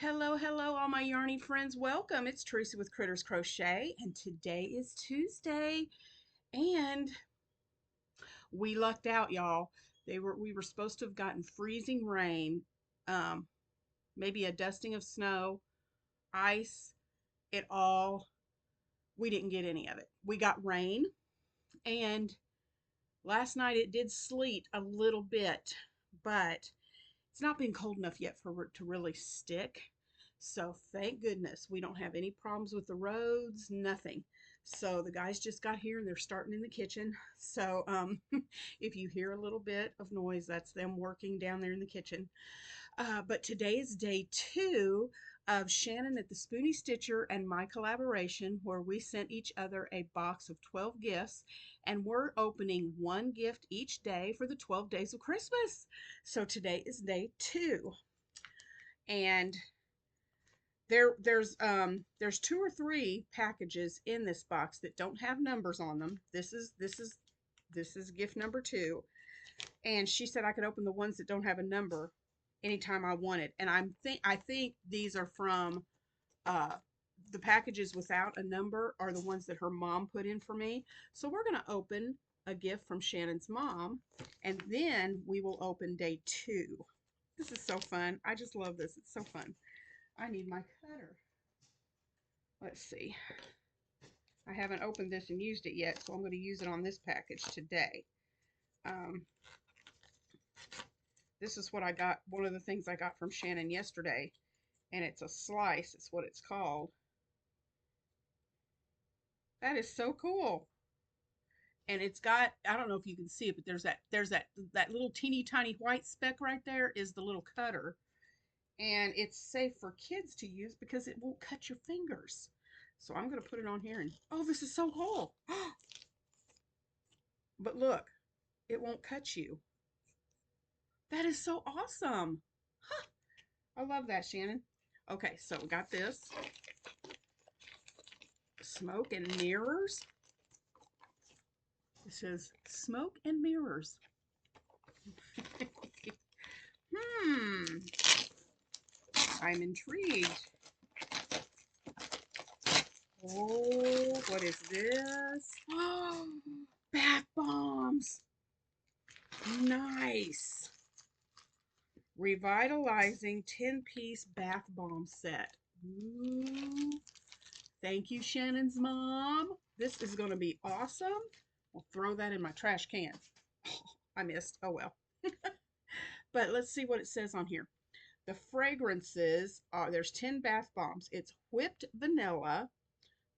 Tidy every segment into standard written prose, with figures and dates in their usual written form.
Hello, hello, all my yarny friends. Welcome. It's Teresa with Critters Crochet, and today is Tuesday, and we lucked out, y'all. We were supposed to have gotten freezing rain, um, maybe a dusting of snow, ice, it all. We didn't get any of it. We got rain, and last night it did sleet a little bit, but it's not been cold enough yet for it to really stick. So thank goodness we don't have any problems with the roads, nothing. So the guys just got here and they're starting in the kitchen. So if you hear a little bit of noise, that's them working down there in the kitchen. But today is day 2 of Shannon at the Spoony Stitcher and my collaboration, where we sent each other a box of 12 gifts, and we're opening one gift each day for the 12 days of Christmas. So today is day 2, and there's 2 or 3 packages in this box that don't have numbers on them. This is gift number 2, and she said I could open the ones that don't have a number anytime I wanted. And I think these are from uh, the packages without a number are the ones that her mom put in for me. So we're gonna open a gift from Shannon's mom, and then we will open day 2. This is so fun. I just love this. It's so fun. I need my cutter. Let's see. I haven't opened this and used it yet, so I'm going to use it on this package today. Um, this is what I got, one of the things I got from Shannon yesterday, and it's a slice. It's what it's called. That is so cool. And it's got, I don't know if you can see it, but there's that little teeny tiny white speck right there is the little cutter. And it's safe for kids to use because it won't cut your fingers. So I'm going to put it on here, and oh, this is so cool. But look, it won't cut you. That is so awesome. Huh. I love that, Shannon. Okay, so we got this. Smoke and mirrors. It says smoke and mirrors. I'm intrigued. Oh, what is this? Oh, bath bombs. Nice. Revitalizing 10-piece bath bomb set. Ooh. Thank you, Shannon's mom. This is going to be awesome. I'll throw that in my trash can. Oh, I missed. Oh well. But let's see what it says on here. The fragrances are, there's 10 bath bombs. It's whipped vanilla,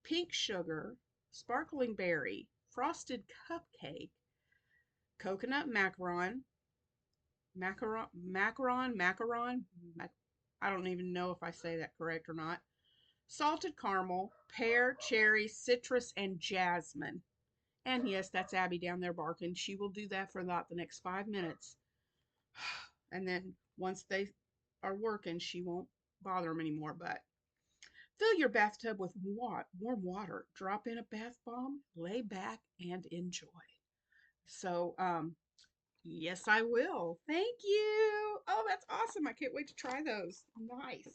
pink sugar, sparkling berry, frosted cupcake, coconut macaron, I don't even know if I say that correct or not. Salted caramel, pear, cherry, citrus, and jasmine. And yes, that's Abby down there barking. She will do that for about the next 5 minutes. And then once they are working, she won't bother them anymore. But fill your bathtub with warm water. Drop in a bath bomb, lay back, and enjoy. So, yes, I will. Thank you. Oh, that's awesome. I can't wait to try those. Nice.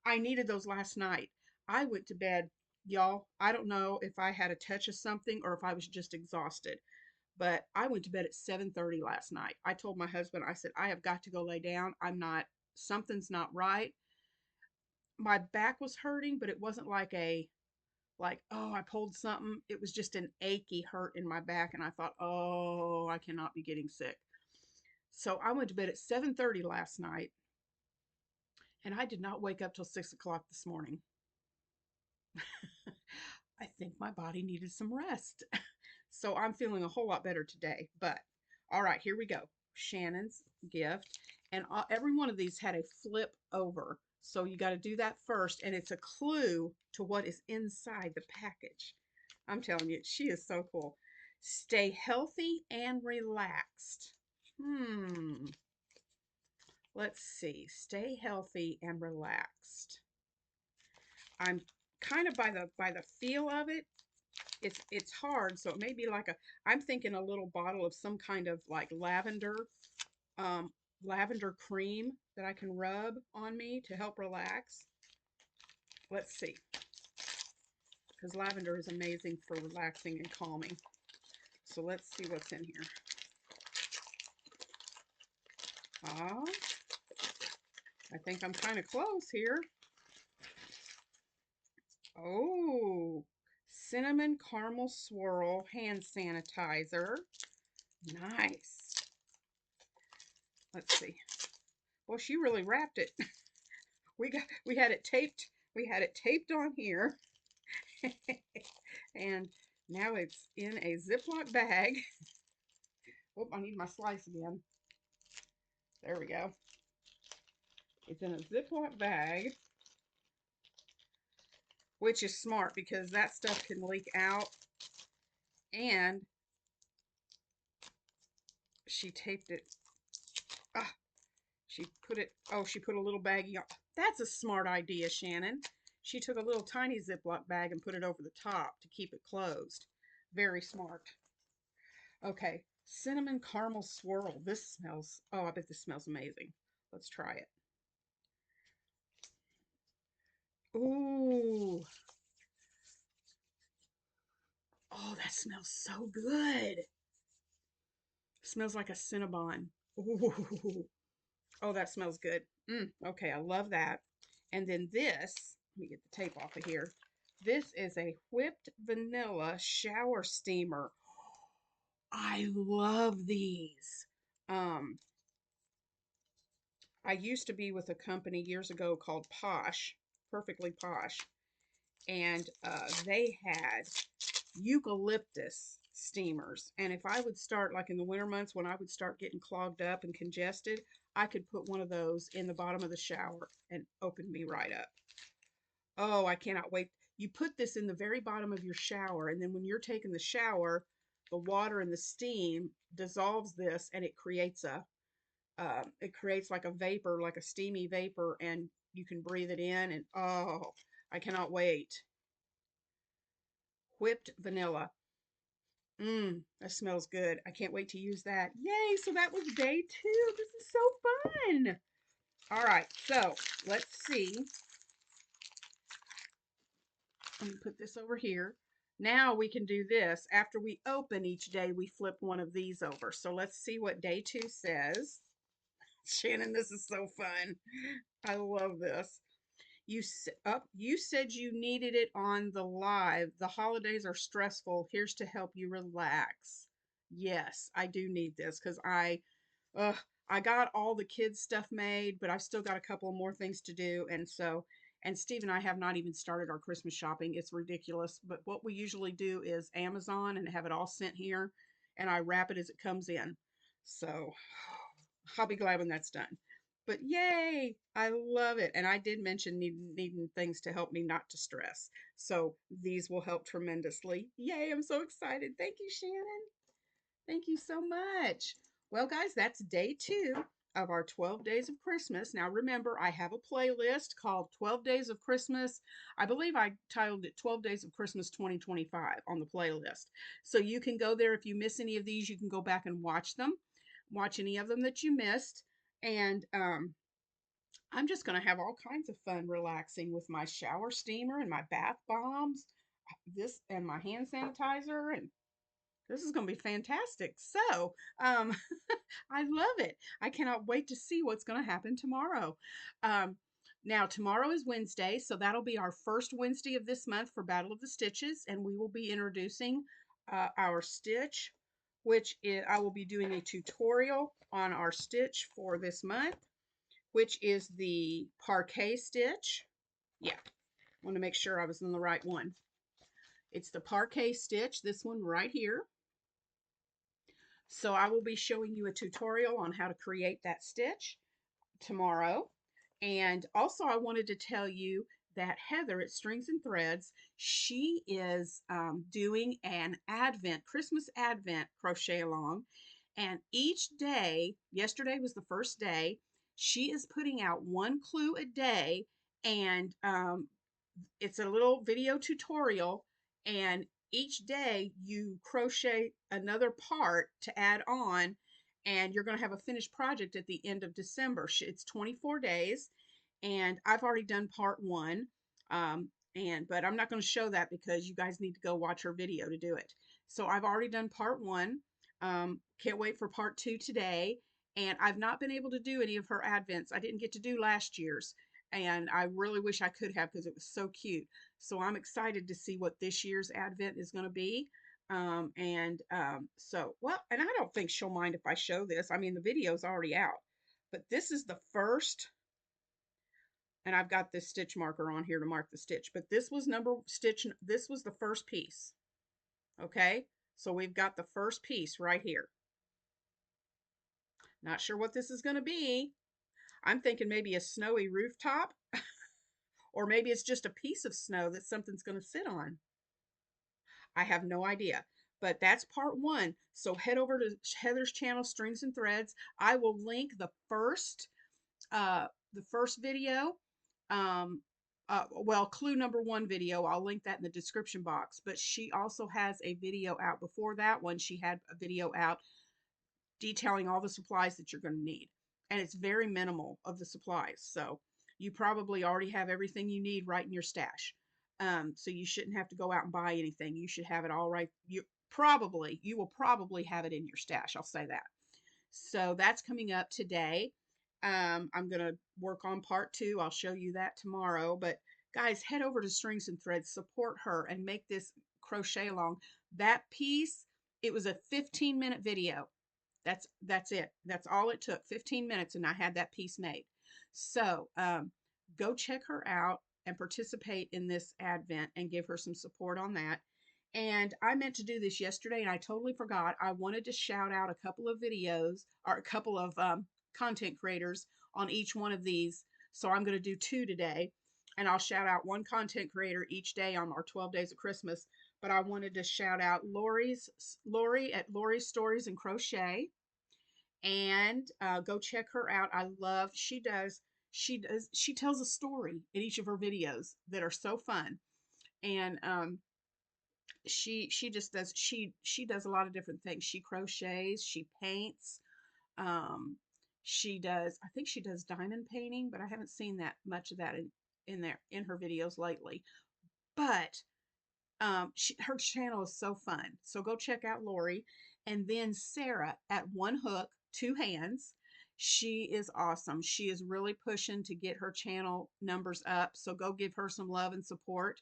I needed those last night. I went to bed, y'all. I don't know if I had a touch of something or if I was just exhausted, but I went to bed at 7:30 last night. I told my husband, I said, I have got to go lay down. Something's not right. My back was hurting, but it wasn't like, oh, I pulled something. It was just an achy hurt in my back. And I thought, oh, I cannot be getting sick. So I went to bed at 7:30 last night, and I did not wake up till 6 o'clock this morning. I think my body needed some rest. So I'm feeling a whole lot better today. But all right, here we go. Shannon's gift. And every one of these had a flip over. So you got to do that first. And it's a clue to what is inside the package. I'm telling you, she is so cool. Stay healthy and relaxed. Let's see. Stay healthy and relaxed. I'm kind of by the feel of it, it's hard, so it may be like I'm thinking a little bottle of some kind of like lavender lavender cream that I can rub on me to help relax. Let's see, because lavender is amazing for relaxing and calming. So let's see what's in here. Ah, I think I'm kind of close here. Oh, cinnamon caramel swirl hand sanitizer. Nice. Let's see. Well, she really wrapped it. We had it taped. We had it taped on here. And now it's in a Ziploc bag. Oh, I need my slice again. There we go. It's in a Ziploc bag, which is smart because that stuff can leak out. And she taped it. Ah, she put a little baggie on. That's a smart idea, Shannon. She took a little tiny Ziploc bag and put it over the top to keep it closed. Very smart. Okay, cinnamon caramel swirl. This smells, oh, I bet this smells amazing. Let's try it. Ooh. Oh, that smells so good. Smells like a Cinnabon. Ooh. Oh, that smells good. Okay, I love that. And then this, let me get the tape off of here. This is a whipped vanilla shower steamer. I love these. Um, I used to be with a company years ago called Posh, Perfectly Posh, and they had eucalyptus steamers. And if I would start, like in the winter months when I would start getting clogged up and congested, I could put one of those in the bottom of the shower and open me right up. Oh, I cannot wait. You put this in the very bottom of your shower, and then when you're taking the shower, the water and the steam dissolves this, and it creates like a vapor, like a steamy vapor, and you can breathe it in. And oh, I cannot wait. Whipped vanilla. That smells good. I can't wait to use that. Yay, so that was day 2. This is so fun. All right, so let's see. Let me put this over here. Now we can do this. After we open each day, we flip one of these over. So let's see what day 2 says. Shannon, this is so fun. I love this. You said you needed it on the live. The holidays are stressful. Here's to help you relax. Yes, I do need this because uh, I got all the kids stuff made, but I've still got a couple more things to do. And Steve and I have not even started our Christmas shopping. It's ridiculous. But what we usually do is Amazon and have it all sent here, and I wrap it as it comes in. So I'll be glad when that's done. But yay, I love it. And I did mention needing things to help me not to stress. So these will help tremendously. Yay, I'm so excited. Thank you, Shannon. Thank you so much. Well, guys, that's day 2 of our 12 Days of Christmas. Now, remember, I have a playlist called 12 Days of Christmas. I believe I titled it 12 Days of Christmas 2025 on the playlist. So you can go there. If you miss any of these, you can go back and watch them, watch any of them that you missed. And I'm just going to have all kinds of fun relaxing with my shower steamer and my bath bombs, this and my hand sanitizer, and this is going to be fantastic. So, I love it. I cannot wait to see what's going to happen tomorrow. Um, now, tomorrow is Wednesday, so that'll be our first Wednesday of this month for Battle of the Stitches, and we will be introducing our stitch, which is, I will be doing a tutorial on our stitch for this month, which is the parquet stitch. Yeah, I want to make sure I was in the right one. It's the parquet stitch, this one right here. So I will be showing you a tutorial on how to create that stitch tomorrow. And also I wanted to tell you that Heather at Strings and Threads, she is doing an Christmas Advent crochet along. And each day, yesterday was the first day, she is putting out 1 clue a day. And it's a little video tutorial, and each day you crochet another part to add on, and you're going to have a finished project at the end of December. It's 24 days, and I've already done part one. But I'm not going to show that because you guys need to go watch her video to do it. So I've already done part one. Can't wait for part two today. And I've not been able to do any of her advents. I didn't get to do last year's, and I really wish I could have because it was so cute. So I'm excited to see what this year's advent is going to be. Well, and I don't think she'll mind if I show this. I mean, the video's already out, but this is the first, and I've got this stitch marker on here to mark the stitch, but this was this was the first piece. Okay, so we've got the first piece right here. Not sure what this is going to be. I'm thinking maybe a snowy rooftop, or maybe it's just a piece of snow that something's going to sit on. I have no idea. But that's part one. So head over to Heather's channel, Strings and Threads. I will link the first video. Well, clue number one video. I'll link that in the description box. But she also has a video out before that one. She had a video out detailing all the supplies that you're going to need. And it's very minimal of the supplies. So you probably already have everything you need right in your stash. So you shouldn't have to go out and buy anything. You should have it all right. You will probably have it in your stash. I'll say that. So that's coming up today. I'm going to work on part two. I'll show you that tomorrow. But guys, head over to Strings and Threads, support her, and make this crochet along. That piece, it was a 15-minute video. That's it. That's all it took, 15 minutes, and I had that piece made. So go check her out and participate in this advent and give her some support on that. And I meant to do this yesterday and I totally forgot. I wanted to shout out a couple of videos or a couple of content creators on each one of these. So I'm going to do two today, and I'll shout out one content creator each day on our 12 days of Christmas. But I wanted to shout out Lori at Lori's Stories and Crochet, and go check her out. She tells a story in each of her videos that are so fun. And she just does she does a lot of different things. She crochets, she paints, I think she does diamond painting, but I haven't seen that much of that in her videos lately. But her channel is so fun. So go check out Lori. And then Sarah at One Hook, Two Hands. She is awesome. She is really pushing to get her channel numbers up. So go give her some love and support.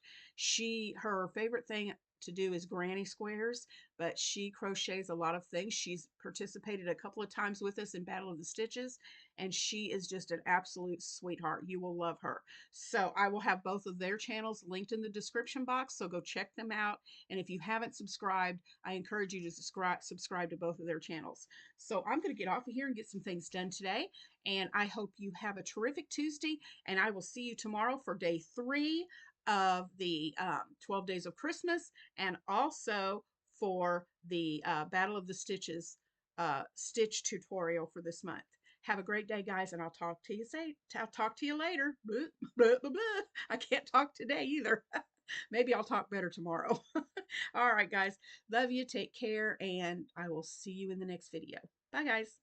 Her favorite thing to do is granny squares, but she crochets a lot of things. She's participated a couple of times with us in Battle of the Stitches, and she is just an absolute sweetheart. You will love her. So I will have both of their channels linked in the description box, so go check them out. And if you haven't subscribed, I encourage you to subscribe to both of their channels. So I'm going to get off of here and get some things done today, and I hope you have a terrific Tuesday, and I will see you tomorrow for day 3 of the 12 days of Christmas, and also for the Battle of the Stitches stitch tutorial for this month. Have a great day, guys, and I'll talk to you later. I can't talk today either. Maybe I'll talk better tomorrow. All right, guys. Love you. Take care, and I will see you in the next video. Bye, guys.